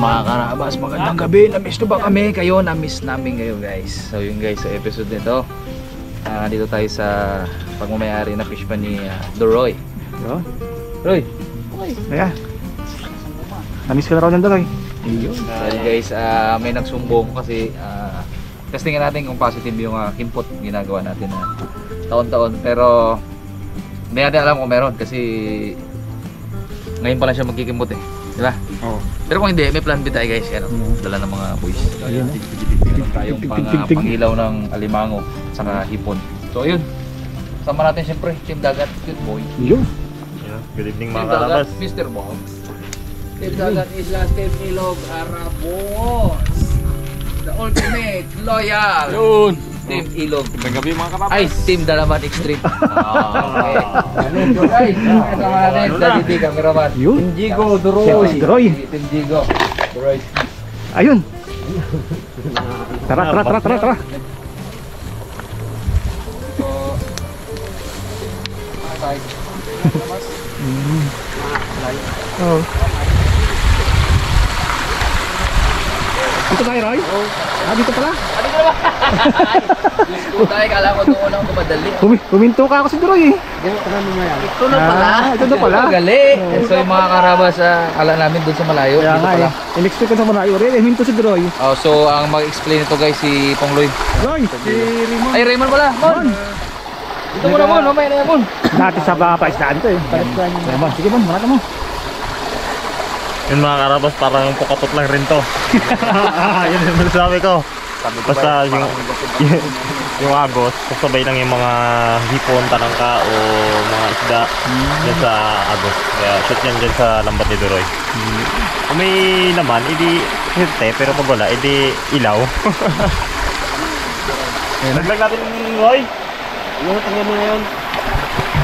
mga karabas, magandang gabi. Na-miss na ba kami? Kayo, na-miss namin kayo guys. So yun guys, sa episode nito, dito tayo sa pagmamayari na fish pan ni Doroy. Roy, okay. Kaya, na-miss ka na raw ng Doroy. Dahil guys, may nagsumbong kasi testingin natin kung positive yung kimpot ginagawa natin na taon-taon. Pero hindi natin alam kung meron kasi ngayon pa lang siya magkikimpot eh. Diba? Oo. Pero kung hindi, may plan B tayo guys. Ano? Dala ng mga boys. Meron tayong pangilaw ng alimango at saka hipon. So ayun. Sama natin siyempre, Team Dagat, Cute Boy. Yun. Good evening Team mga karabas. Dagat, Mr. Bob. Team Dagat Isla, Team Ilog, Arabos. The ultimate loyal. Yun. Team Ilog. Magandang gabi mga karabas. Ay, Team Dalaman Extreme. Okay. Guys, kasama natin Daddy D, cameraman. Yun. Team Jigo, Doroy. Doroy. Team Jigo, Doroy. Ayun. Tara. So, tayo. Oo. Dito tayo, Roy? Dito pala? Diyos tayo, kala ko doon ako kumadali. Huminto ka ako si Doroy eh. Ito na pala. Ito na pala. Gali. So yung mga karabas, kala namin doon sa malayo. Kaya Dito nga pala. eh. In-expect ko sa malayo rin. Huminto si Doroy. Oh, so ang mag-explain ito guys si Pongloy. Roy! Si Raymond. Ay, Raymond pala. Mon! Dito mo na Mon, mamaya na yan Mon. Dati sa baka paisdaan to eh. Raymond, sige Mon, marata mo. Yun mga karabas, parang pukatot lang rin to. Yun yung masasabi ko. Basta yung agos, kasabay lang yung mga hipon, talangka o mga isda dyan sa agos. Kaya shoot yan dyan sa lambat ni Doroy. Kung may laman, edi hinte, pero pag wala, edi ilaw. Naglag natin Roy. Yung tingnan mo ngayon.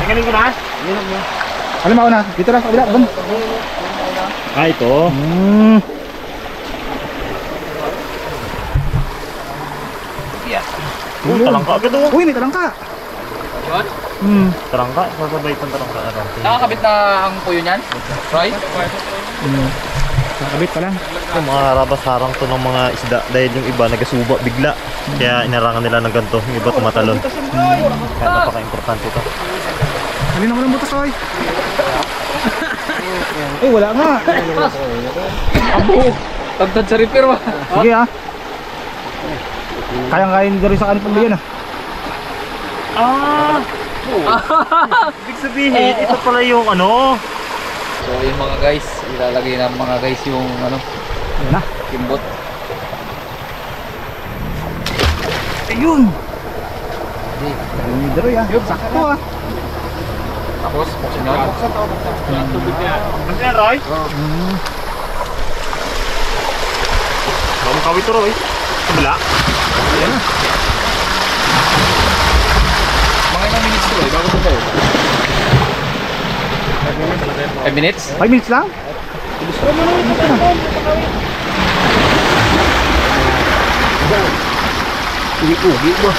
Tingnan ko na. Alam mo na, dito lang sa kabila. Bon. Ah, ito. Talangka agad oh. Uy, may talangka. What? Talangka, sasabay itong talangka. Nakakabit na ang puyo niyan? Right? Nakabit pa lang. Yung mga karabas, harang to ng mga isda dahil yung iba nagasuba bigla. Kaya inarangan nila ng ganito, yung iba tumatalon. Kaya napaka-importante ito. Halina mo ng butas, Roy. Eh, wala nga. Abo! Tagtad sa repair ba? Sige ah. Kayang-kaya ni Doroy sa kanipang yan ah. Ibig sabihin, ito pala yung ano. So yung mga guys, ilalagay ng mga guys yung ano, Ayan na. kimbot. Ayun. Ayun ni Doroy ah. Sakto ah. Tapos, buksan nyo. Ano yan, Roy? Mamakaw ito, Roy. Kabila. Ayan na. Mga ilang minutes to bago ito tayo? 5 minutes? 5 minutes lang? Ugi mo.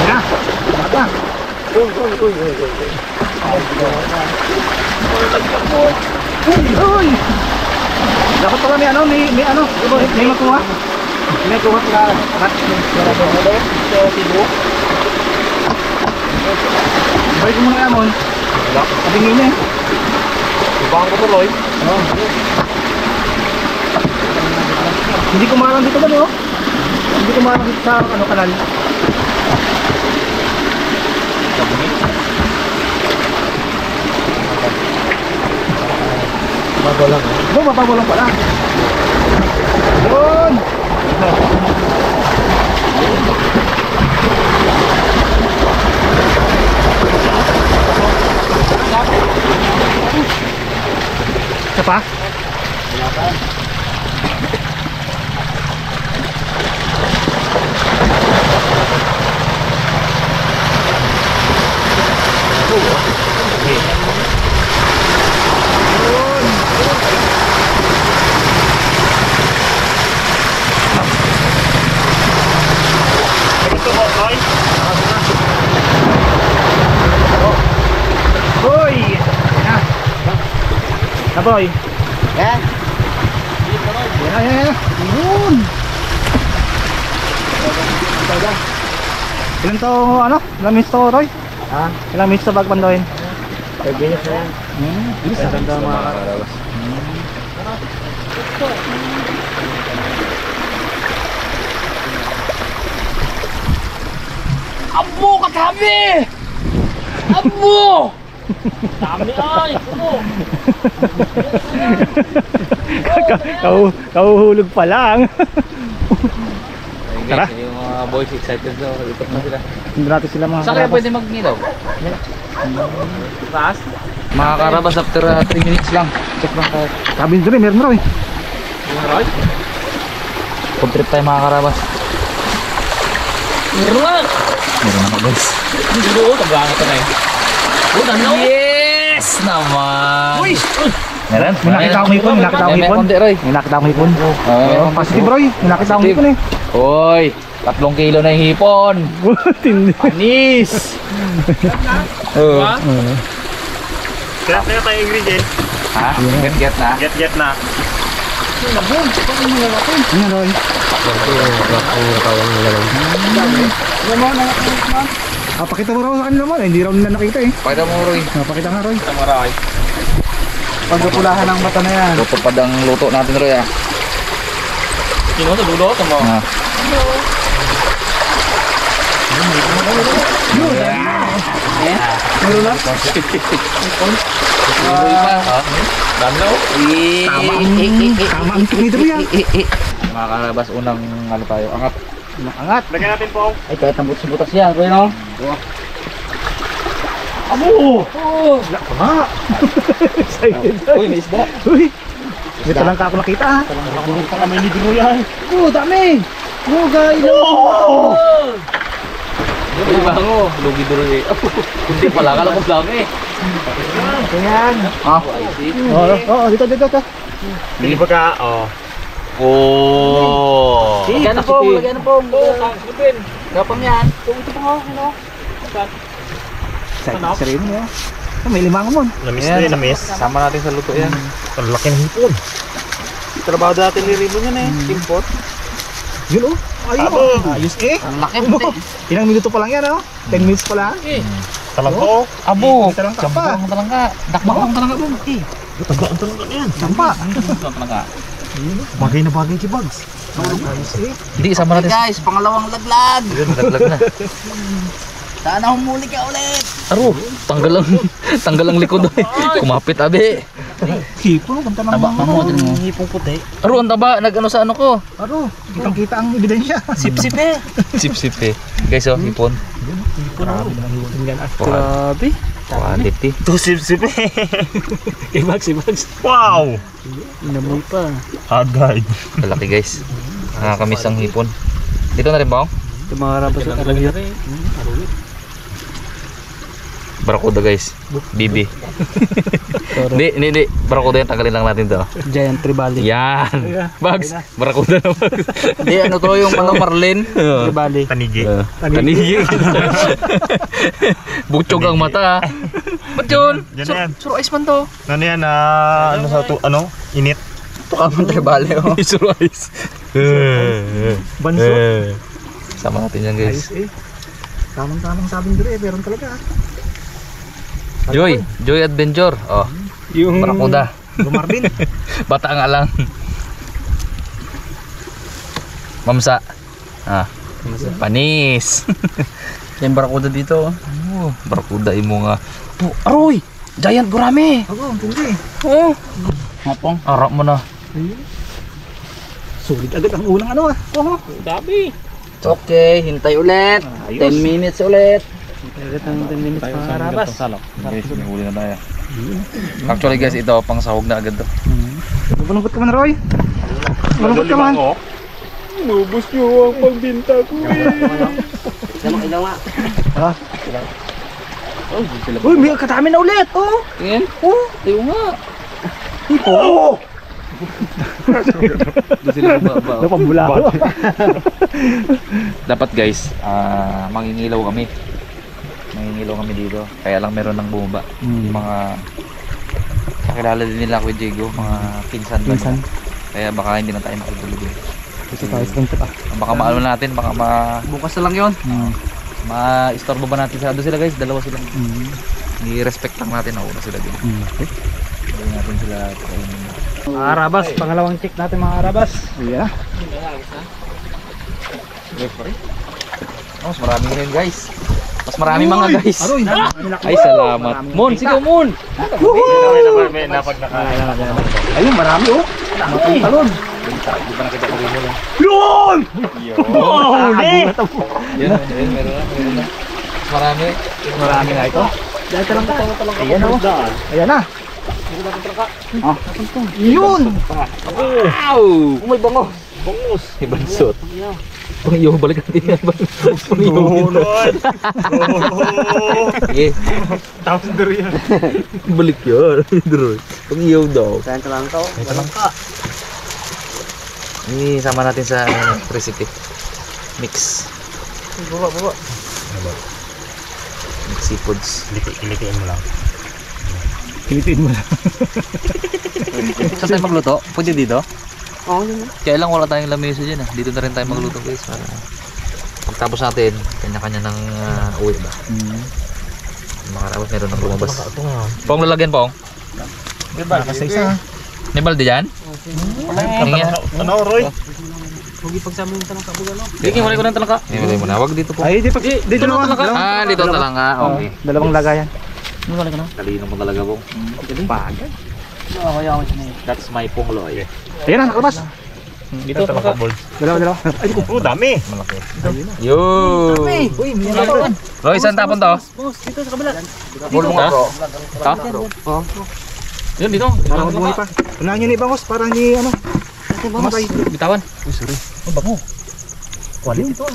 Ya, mata. Uy. Dapat pala may ano, may ano, may makuha. May kuha ka rat sa tibo. Balik mo na Amon. Tingin niya. Ibang ko tuloy. Hindi ko marang dito ba no? Hindi ko marang dito sa ano kanal. Babaw lang. Babaw lang pala. Yun. Isa pa? Ito ko, Roy. Naboy. Yan. Yan. Yun. Ilan to, ano? Ilang minutes to, Roy? Ha? Ilang minutes to bag pandoin? 5 minutes na yan. Bilis na. Ganda mga karabas. Abo, katabi! Abo! Dami ay! Kauhulog pa lang. Tara. Yung mga boys excited daw. Ikot na sila. Hindi natin sila mga Saan kaya pwede mag-ngilaw? Taas? Mga karabas after 3 minutes lang. Check lang tayo. Sabi nyo rin, meron Roy. Meron? Food trip tayo mga karabas. Meron! Meron ako guys. Hindi ko, tabangan ka na yun. Yes naman! Uy! Meron? May nakita akong hipon, may nakita akong hipon. May nakita akong hipon. Positive Roy, may nakita akong hipon eh. Uy! 3 kilo na yung hipon! Tindi. Panis! Oo. Kaya tayo ingredient. Ha? Get na? Get na. Ano Roy? Pakita mo raw sa kanila naman, hindi raw nila nakita eh. Pakita mo, Roy. Pakita nga Roy. Tamaray. Pagkapulahan ng mata na yan. Luto pa ang luto natin, Roy, ah. Sino sa dulo? Tama. Ah. Meron na? Roy pa, ha? Dano? Tama ang nito yan. Mga karabas, unang ano tayo, angat. Angat. Lagyan natin po. Ay, kahit ang butas yan, Roy, no? Amo! Laka! Excited. Uy, may isda. Uy! Dito lang ka ako nakita ha. Nakakulong pa kami ni Dino yan. Dami! Gay! Uy, bango. Lugi doon, eh. Hindi pala, kala ko dami. Ganyan. Ah? Oo, dito. Hindi ba ka? Oh. Lagyan na po, lagyan na po. Gapam yan. Ito po nga, ano? Sarili mo yun. May limang mo. Namiss na yun, namiss. Sama natin sa luto yan. Ang laki ng hipon. Trabaho dati ni Ribbon yan eh. Import. Yun oh. Ayos eh. Ang laki mo. Ilang minuto pa lang yan oh. 10 minutes pa lang. Talang ko. Abo. May talangka pa. Jambang talangka. Dakbang ang talangka mo. Tagaan talaga na yan. Sampa. Talangka. Bagay na bagay kay Bugs. Ayos eh. Hindi, sama natin. Guys, pangalawang laglag. Yun, naglag na. Sana humuli ka ulit. Aro, tanggal ang likod. Kumapit, abe. Hipon, ganda ng Taba, mamutin mo. hipong puti. Aro, ang taba. Nag-ano sa ano ko. Aro, kitang-kita ang ebidensya. Sip-sip eh. Sip-sip eh. Guys, oh, hipon. Grabe. Quality. Ito sip-sip eh. Ibags. Wow! Inamoy pa. Agad. Malaki guys. Nakakamiss ang hipon. Dito na rin ba? Ito mga rabas sa kalagyan. Barakuda guys. Bibi. Hindi. Barakuda yan. Tagalin lang natin to. Giant Tribali. Yan. Bags. Barakuda na bags. Hindi, ano to yung ano, Marlin? Tribali. Tanigi. Tanigi. Butchog ang mata. Ba't yun? Yan yan. Suro ice man to. Ano yan? Ano sa to? Ano? Init. Ito ka man tribali oh. Suro ice. Banso. Sama natin yan guys. Ayos eh. Tamang-tamang sabing dire, meron talaga. Joy Adventure. Oh, Yung barakuda. Gumarbin. Bata nga lang. Mamsa. Panis. Yung barakuda dito. Oh, barakuda imo nga. Aroy, giant gurame. Ako, ang tindi. Oh, Hapong. arap mo na. Sulit agad ang unang ano ah. Oo. Okay, hintay ulit. 10 minutes ulit. Agad ang 10 minutes mga rabas. Guys, may huli na tayo. Actually guys, ito pang sahog na agad to. Malungkot ka man, Roy. Malungkot ka man. Nubos niyo ang pagbinta ko eh. Ilaw nga. Ah. Uy, may katami na ulit. Oh. Tingin? Oh. Tayo nga. Oh. Doon sila bumaba. Napambula. Dapat guys, mangingilaw kami. Mangingilaw kami dito. Kaya lang meron ng bumaba. Yung mga Kakilala din nila Kuya Diego, mga pinsan ba Pinsan. nila. Kaya baka hindi na tayo makitulog din. Gusto tayo sa punta. Baka maano natin, baka Bukas na lang yun. ma-istorbo ba natin sila. Doon sila guys, dalawa sila. Mm. I-respect lang natin, nauna sila din. Okay. Hindi natin sila kainin. Mga Arabas, pangalawang check natin mga Arabas. Ayan. Oh, mas marami ngayon guys. Mas marami mga guys. Aroy! Ay, salamat. Mon, sigaw Mon! May napag nakain. Ayun, marami oh. Marami talon. Di ba nakita ko rin mo lang? Yun! Huli! Yan, meron na. Mas marami. Marami nga ito. Dahil talang ayan oh. Ayan na. Ah. Yun! Wow! Oh, may bangos. Bangos. May bansot. Pangiyaw, balik natin yan. Pangiyaw. Eh, Tapos dito yan. balik yan. Pangiyaw daw. Kaya lang to. Ini sama natin sa recipe. Mix. Baba. Mix seafoods. Kilitiin mo lang. Kilitin mo lang. Saan tayo magluto? Pwede dito? Oo, yun. Kaya lang wala tayong lamesa dyan. Dito na rin tayo magluto guys. Para pagtapos natin, kanya-kanya ng uwi ba? Makarabot meron ng lumabas. Pong lalagyan Pong? Kasi isa. May balde dyan? Ano, Roy? Bigyan mo rin ko ng talangka. Bigyan mo na. Wag dito po. Ay, dito na talangka. Ah, dito talangka. Okay. Dalawang lagayan. Talino mo talaga Pong. Bagay. That's my Pong Loy. Ayan na, nakalabas. Dito talangka balls. Dalawa. Ay, di ko. Oh, dami. Malaki. Yo! Uy, may tapon. Roy, saan tapon to? Dito sa kabila. Bol mo nga bro. Ta? Yun, dito. Parang bumuhay pa. Unahan nyo ni Bangos, para ni ano. Mamatay. Bitawan. Uy, sorry. Ang bango. Quality to.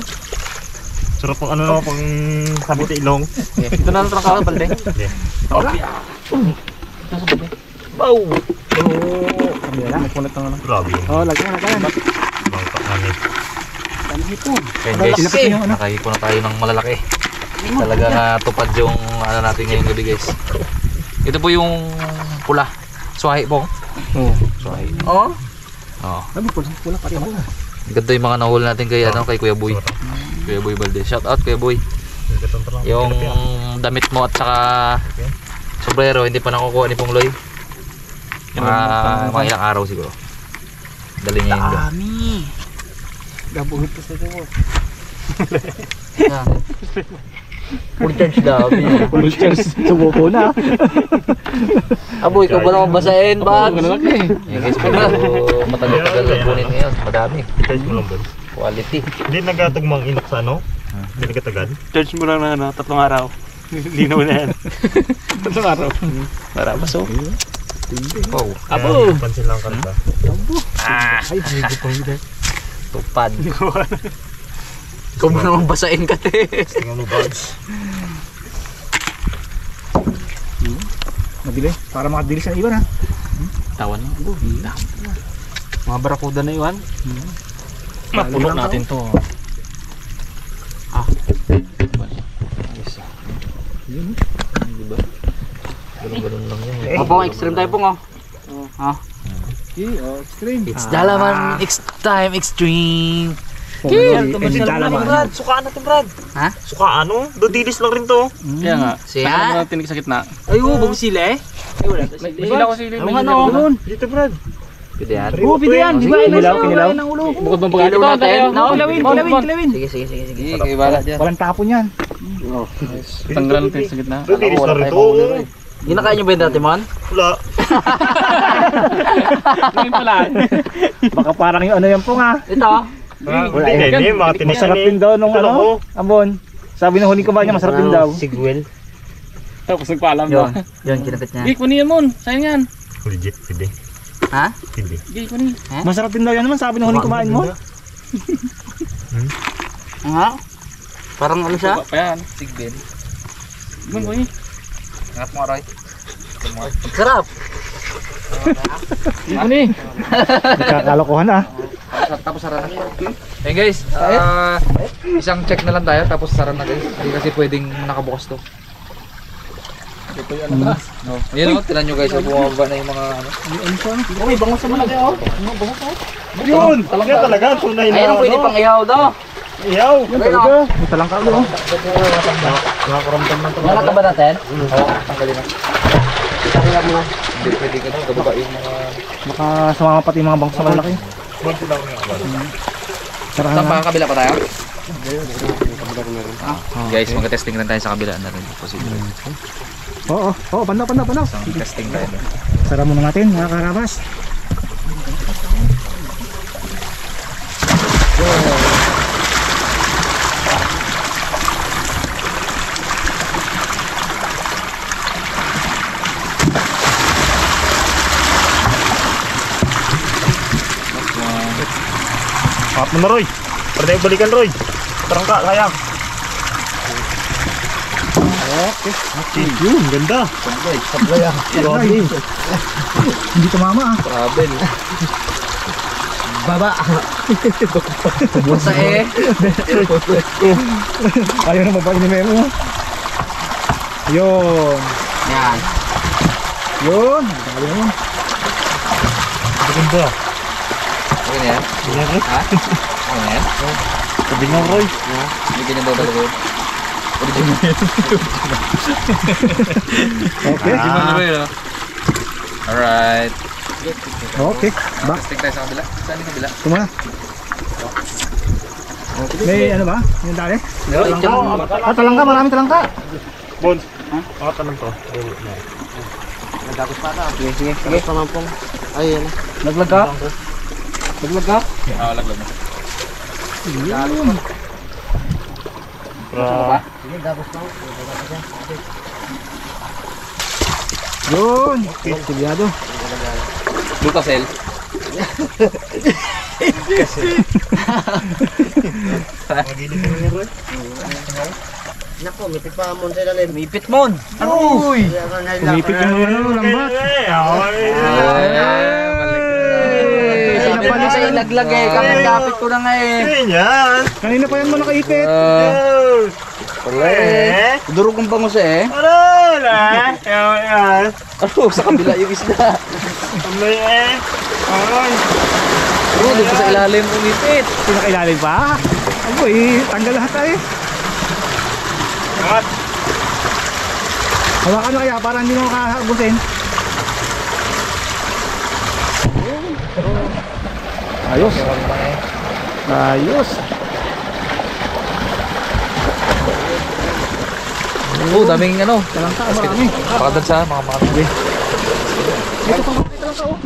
Sarap pang ano naman pang sabi sa ilong. Dito na lang talangka balde. Wala. Wow! Kabila. Napunat ng ano. Grabe. Oh, lagyan. Bangka namin. Okay guys, Sinapit niyo, ano? nakahipo na tayo ng malalaki. Talaga natupad yung ano natin ngayong gabi guys. Ito po yung pula. Swahi po. Oo. Swahi. Oo. Oh. Sabi po, pula pati ako. Ganda yung mga nahuli natin kay ano, kay Kuya Boy. Kuya Boy Balde. Shout out Kuya Boy. Yung damit mo at saka sombrero hindi pa nakukuha ni Pong Loy. Mga ilang araw siguro. Dali niya yun. Dami. Gabuhit ko sa ito. Full charge daw. Full chairs. Subuko na. Abo, ikaw ba naman basahin, Bags? Yung guys, medyo matagal-tagal ang kunin ngayon. Madami. Charge mo lang balls. Quality. Hindi nagatagmang inok sa ano? Hindi nagatagal. Charge mo lang na ano, 3 araw. Linaw na yan. 3 araw. Para baso. Wow. Abo! Pansin lang kanta. Ay, hindi ko hindi. Tupad. Ikaw ba naman basahin ka, te? Tingnan mo bags. Mabili. Para makadili sa iba na. Tawan mo. Mga barakuda na iwan. Mapuno natin to. Ganun-ganun lang yan. Opo, extreme tayo pong, oh. Extreme. It's Dalaman time extreme. Dalaman. Sukaan natin, Brad. Ha? Sukaan, ano? Dodilis lang rin to. Kaya nga. Siya? tinig sa gitna. Ay, bago sila eh. Ay, wala. Sila ko sila. Ang ano? Dito, Brad. Pwede yan. Oo, pwede yan. Di ba? Kinilaw. Bukod bang pagkakita Kilo natin? Kilawin. Sige. Sige, kayo bala dyan. Walang tapon yan. Tanggalan natin sa gitna. Dodilis lang rin to. Ginakain nyo ba yung dati, man? Wala. Baka parang yung ano yan po nga. Ito. Hindi, mga tinisan Masarap din daw nung ano. Amon. Sabi ng huling kabayan niya, masarap din daw. Sigwell. Tapos nagpaalam Yun, kinapit niya. kunin yan mon. Sayang yan. Legit, pwede. Ha? Pwede. Kunin. Masarap din daw yan naman, sabi ng huling kumain mo. Nga? Parang ano siya? Pa yan. Sigbin. Ibang ko eh. Ingat mo, Roy. Sarap. Kunin. Nagkakalokohan ah. Tapos sara na. Hey guys, isang check na lang tayo tapos sara na guys. Hindi kasi pwedeng nakabukas to. No. Ayan o, tinan nyo guys, bumaba na yung mga ano. Uy, bangus sa malaki oh. Yun! Yan talaga, tunay na. Ayun ang pwede pang ihaw daw. Iyaw! Yan talaga. May talangka ulo oh. Nakakuramdam ng Nalaka ba natin? Oo, tanggalin na. Hindi pwede ka na, gababain mga... Baka sumama pati mga bangus sa malaki. Tara Saan na. pa, kabila pa tayo? Guys, mag-testing lang tayo sa kabila na rin. Posible. Oo, oo, panda. Isang testing tayo. Sara muna natin, mga karabas. Hap mo na, Roy. Para tayo balikan, Roy. Tarangka, sayang. Okay. Yun, ganda. Sablay ah. Grabe. Hindi tumama ah. Travel. Baba. Busa eh. Ayaw na mabalik ni Memo. Yun. Yan. Yun. Tanggalin mo. Ganda. Okay na yan? Ganyan, Roy. Ha? Okay na yan? Sabi nga, Roy. Hindi ganyan daw talaga yun. Okay. Alright. Okay. Back. Testing tayo sa kabila. Saan yung kabila? Tumula. May ano ba? Yung dali? Ah, talangka. Maraming talangka. Bones. Mga tanong to. Sige, pamampong. Ayun. Naglag ka? Naglag ka? Oo, laglag mo. Pra. Yun. Okay. Silyado. Butasel. Magilit mo yan, Roy. Nako, mipit pa mo sa ilalim. Mipit mon. Uy! Umipit yung ano, lambat. Sabi na sa ilaglag eh. Kapit ko na nga eh. Yan. Kanina pa yan mo nakaipit. Durog ang bangus eh. Wala. Yan. Ano, sa kabila yung isda. Tambay eh. Ay. Oo, doon pa sa ilalim umipit. Pinakailalim pa. Aboy, tanggal lahat tayo. At. Hawakan na kaya para hindi mo makahabusin. Ayos. Ayos. Oo, daming ano. Talangka, marami. Pakadal sa mga makatagay. Ito pa, talangka oh.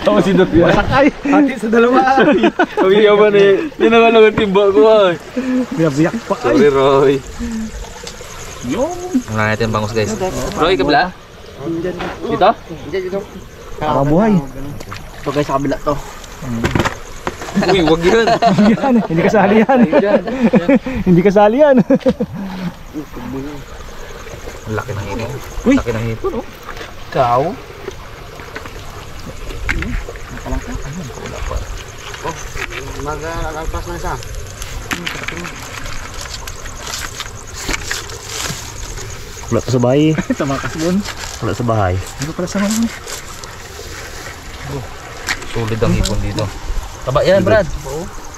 Tama si Dot yan. Sakay. Hati sa dalawa. Sabi niya ba ni, tinawa lang ang timba ko ay. Biyak pa ay. Sorry Roy. Yung. Wala natin bangus guys. Roy, kabila? Dito? Kabuhay. Ito guys, sa kabila to. Uy, wag yun. Yan, hindi kasali yan. Hindi kasali yan. Laki ng hipon. Uy. Laki ng hipon, oh. Ikaw? Mag-alpas na isa. Wala pa sa bahay. Sa mga kasbon. Wala sa bahay. Ano pala sa mga? Solid ang hipon dito. Taba yan, Brad.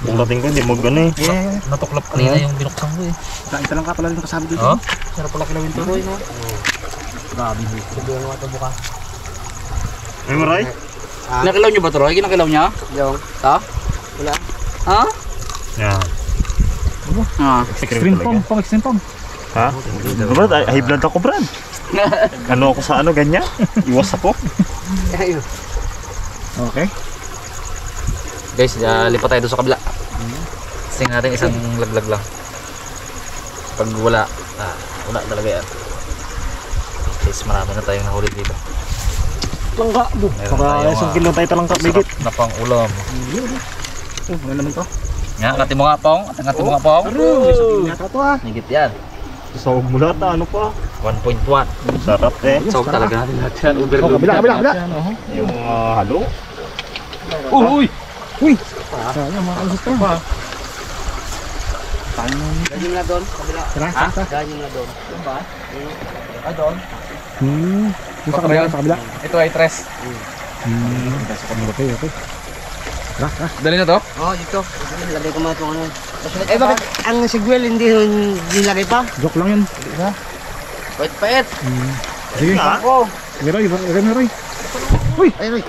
Yung dating ko, hindi mo gano'n eh. Yeah. Natuklap kanina yung binuksan ko eh. Ito lang ka pala rin kasama dito. Oh? Sarap pala kilawin to. Grabe. Ay mo, Roy? Kinakilaw nyo ba ito, Roy? Kinakilaw niya? Yung. Ta? Wala. Ha? Yan. Ah. Extreme pong, pang extreme pong. Ha? Brad, high blood ako, Brad. Ano ako sa ano, ganyan? Iwas ako. Okay. Guys, lipat tayo doon sa kabila. Testing natin isang laglag lang. Pag wala, wala talaga yan. Guys, marami na tayong nahuli dito. Langka. Meron Baka tayong, isang kilo tayo talangka. Bigit. sarap na pang ulam. Ano naman to? Nga, ngati mo nga pong. Ngati mo nga pong. Yata to ah. Higit yan. Sawag mo lahat, ano pa? 1.1. Sarap eh. Sawag talaga lahat yan. Oh, Overload. kabila. Yung halo. Uy! Uy! Sayang mga kalusot ka. Ganyan na doon. Kabila. Tara, Ha? tara. Ganyan na doon. Doon ba? Ah, doon. Yung sa kabila, sa kabila. Ito ay tres. Okay, okay. Tara, tara. Dali na to? Oh, dito. Lagay ko mga itong ano. Eh, bakit ang sigwel hindi nilagay pa? Joke lang yun. Pait-pait. Sige. Ako. Meroy, Meroy. Uy! Ay, Roy.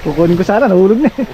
Kukunin ko sana, nahulog na eh.